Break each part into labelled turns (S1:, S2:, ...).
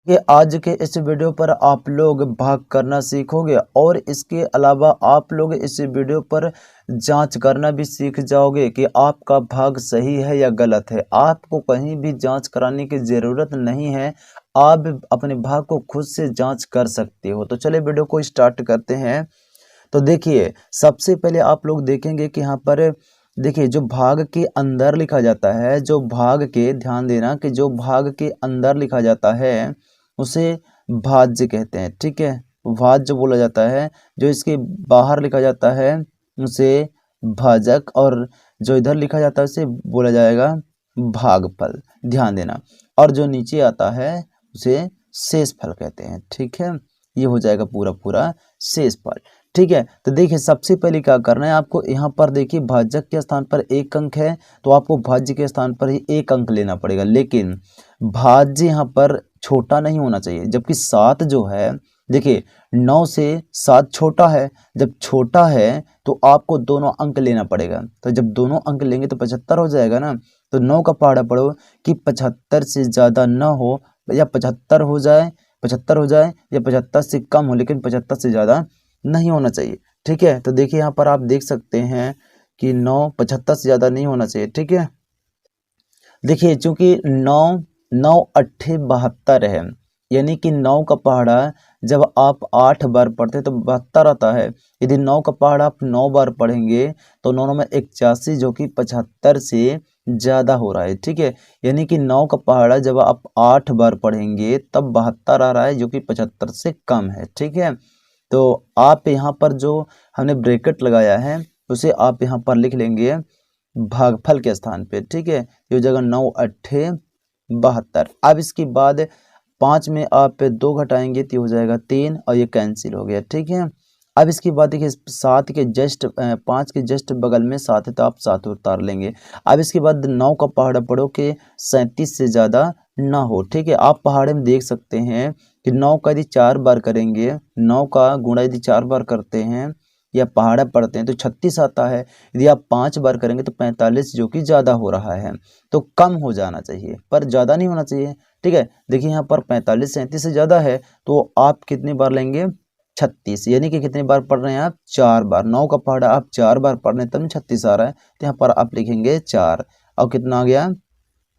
S1: कि आज के इस वीडियो पर आप लोग भाग करना सीखोगे और इसके अलावा आप लोग इस वीडियो पर जांच करना भी सीख जाओगे कि आपका भाग सही है या गलत है। आपको कहीं भी जांच कराने की ज़रूरत नहीं है, आप अपने भाग को खुद से जांच कर सकते हो। तो चलिए वीडियो को स्टार्ट करते हैं। तो देखिए, सबसे पहले आप लोग देखेंगे कि यहाँ पर देखिए जो भाग के अंदर लिखा जाता है, जो भाग के ध्यान देना कि जो भाग के अंदर लिखा जाता है उसे भाज्य कहते हैं। ठीक है, भाज्य बोला जाता है। जो इसके बाहर लिखा जाता है उसे भाजक, और जो इधर लिखा जाता है उसे बोला जाएगा भागफल। ध्यान देना। और जो नीचे आता है उसे शेषफल कहते हैं। ठीक है, ये हो जाएगा पूरा पूरा शेषफल। ठीक है, तो देखिए सबसे पहले क्या करना है आपको, यहाँ पर देखिए भाजक के स्थान पर 1 अंक है तो आपको भाज्य के स्थान पर ही 1 अंक लेना पड़ेगा। लेकिन भाज्य यहाँ पर छोटा नहीं होना चाहिए, जबकि 7 जो है देखिए 9 से 7 छोटा है। जब छोटा है तो आपको दोनों अंक लेना पड़ेगा। तो जब दोनों अंक लेंगे तो 75 हो जाएगा ना। तो 9 का पहाड़ा पढ़ो कि 75 से ज़्यादा न हो, या 75 हो जाए, 75 हो जाए या 75 से कम हो, लेकिन 75 से ज़्यादा नहीं होना चाहिए। ठीक है, तो देखिए यहाँ पर आप देख सकते हैं कि 9 75 से ज़्यादा नहीं होना चाहिए। ठीक है, देखिए चूंकि 9 9 अट्ठे 72 है, यानी कि 9 का पहाड़ा जब आप 8 बार पढ़ते हैं तो 72 आता है। यदि 9 का पहाड़ा आप 9 बार पढ़ेंगे तो 9 में 81, जो कि 75 से ज़्यादा हो रहा है। ठीक है, यानी कि 9 का पहाड़ा जब आप 8 बार पढ़ेंगे तब 72 आ रहा है, जो कि 75 से कम है। ठीक है, तो आप यहाँ पर जो हमने ब्रैकेट लगाया है उसे आप यहाँ पर लिख लेंगे भागफल के स्थान पे। ठीक है, ये हो जाएगा 9 अट्ठे 72। अब इसके बाद 5 में आप 2 घटाएंगे तो हो जाएगा 3, और ये कैंसिल हो गया। ठीक है, अब इसके बाद देखिए 7 के जस्ट 5 के जस्ट बगल में 7 है तो आप 7 उतार लेंगे। अब इसके बाद 9 का पहाड़ा पढ़ो कि 37 से ज़्यादा ना हो। ठीक है, आप पहाड़े में देख सकते हैं कि 9 का यदि 4 बार करेंगे, 9 का गुणा यदि 4 बार करते हैं या पहाड़ा पढ़ते हैं तो 36 आता है। यदि आप 5 बार करेंगे तो 45, जो कि ज़्यादा हो रहा है। तो कम हो जाना चाहिए पर ज़्यादा नहीं होना चाहिए। ठीक है, देखिए यहाँ पर 45 37 से ज़्यादा है तो आप कितनी बार लेंगे 36, यानी कि कितनी बार पढ़ रहे हैं आप 4 बार। 9 का पहाड़ा आप 4 बार पढ़ रहे हैं तब 36 आ रहा है, तो यहाँ पर आप लिखेंगे 4, और कितना आ गया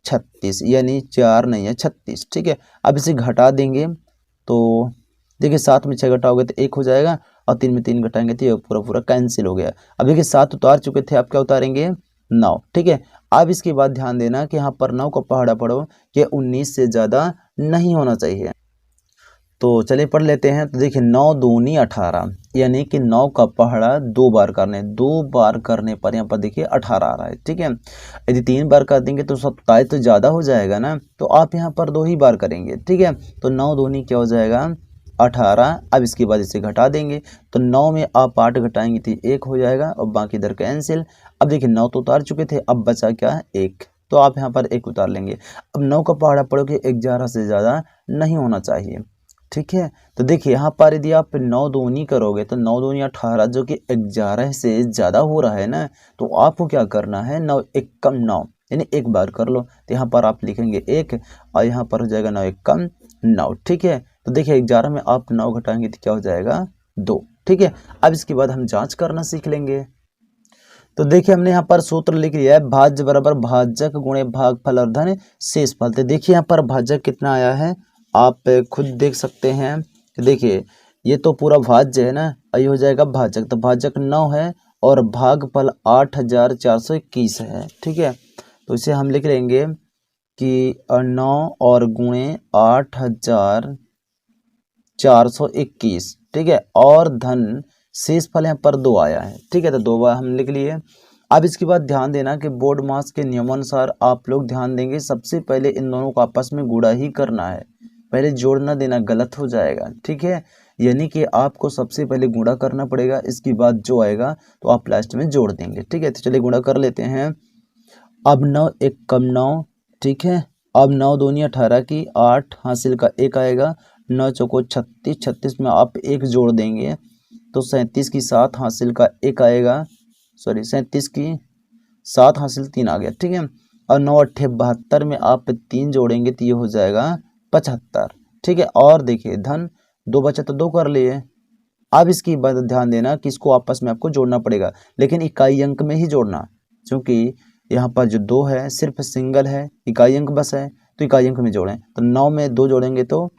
S1: 36, यानी 4 नहीं है 36। ठीक है, अब इसे घटा देंगे तो देखिए 7 में 6 घटाओगे तो 1 हो जाएगा, और 3 में 3 घटाएंगे तो ये पूरा पूरा कैंसिल हो गया। अब देखिए 7 उतार चुके थे, आप क्या उतारेंगे 9। ठीक है, अब इसके बाद ध्यान देना कि यहाँ पर 9 का पहाड़ा पढ़ो कि 19 से ज़्यादा नहीं होना चाहिए। तो चलिए पढ़ लेते हैं। तो देखिए 9 दूनी 18, यानी कि 9 का पहाड़ा 2 बार करने, 2 बार करने पर यहाँ पर देखिए 18 आ रहा है। ठीक है, यदि 3 बार कर देंगे तो 27 तो ज़्यादा हो जाएगा ना, तो आप यहाँ पर 2 ही बार करेंगे। ठीक है, तो 9 दूनी क्या हो जाएगा 18। अब इसके बाद इसे घटा देंगे तो 9 में आप 8 घटाएंगे तो 1 हो जाएगा, और बाकी इधर कैंसिल। अब देखिए 9 तो उतार चुके थे, अब बचा क्या 1, तो आप यहाँ पर 1 उतार लेंगे। अब 9 का पहाड़ा पढ़ो कि 11 से ज़्यादा नहीं होना चाहिए। ठीक है, तो देखिए यहाँ पर यदि आप 9 दूनी करोगे तो 9 दूनी 18, जो कि 11 से ज़्यादा हो रहा है ना, तो आपको क्या करना है 9 1 कम 9, यानी 1 बार कर लो। तो यहाँ पर आप लिखेंगे 1, और यहाँ पर हो जाएगा 9 1 कम 9। ठीक है, तो देखिए 11 में आप 9 घटाएंगे तो क्या हो जाएगा 2। ठीक है, अब इसके बाद हम जाँच करना सीख लेंगे। तो देखिए हमने यहाँ पर सूत्र लिख लिया है, भाज्य बराबर भाजक गुणे भागफल और धन शेषफल। तो देखिए यहाँ पर भाजक कितना आया है आप खुद देख सकते हैं। देखिए ये तो पूरा भाज्य है ना, ये हो जाएगा भाजक। तो भाजक 9 है और भागफल 8421 है। ठीक है, तो इसे हम लिख लेंगे कि 9 और गुणे 8421। ठीक है, और धन शेषफल यहाँ पर 2 आया है। ठीक है, तो 2 बार हम लिख लिए। अब इसके बाद ध्यान देना कि बोर्ड मास के नियमानुसार आप लोग ध्यान देंगे, सबसे पहले इन दोनों को आपस में गुणा ही करना है, पहले जोड़ना देना गलत हो जाएगा। ठीक है, यानी कि आपको सबसे पहले गुणा करना पड़ेगा, इसके बाद जो आएगा तो आप लास्ट में जोड़ देंगे। ठीक है, तो चलिए गुणा कर लेते हैं। अब 9 1 कम 9। ठीक है, अब 9 दूनी 18 की 8 हासिल का 1 आएगा, 9 चौको 36, 36 में आप 1 जोड़ देंगे तो 37 की 7 हासिल का 1 आएगा, सॉरी 37 की 7 हासिल 3 आ गया। ठीक है, और 9 अट्ठे 72 में आप 3 जोड़ेंगे तो ये हो जाएगा 75। ठीक है। और देखिए धन 2 बचा तो 2 कर लिए। अब इसकी बात ध्यान देना कि इसको आपस में आपको जोड़ना पड़ेगा, लेकिन इकाई अंक में ही जोड़ना, क्योंकि यहाँ पर जो 2 है सिर्फ सिंगल है, इकाई अंक बस है, तो इकाई अंक में जोड़ें। तो 9 में 2 जोड़ेंगे तो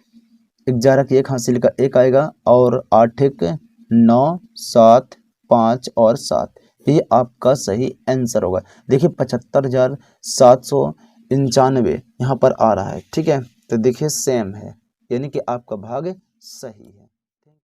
S1: 11 की 1 हासिल का 1 आएगा, और 8 1 9 7 5 और 7, ये आपका सही आंसर होगा। देखिए 75,795 यहाँ पर आ रहा है। ठीक है, तो देखिए सेम है, यानी कि आपका भाग सही है।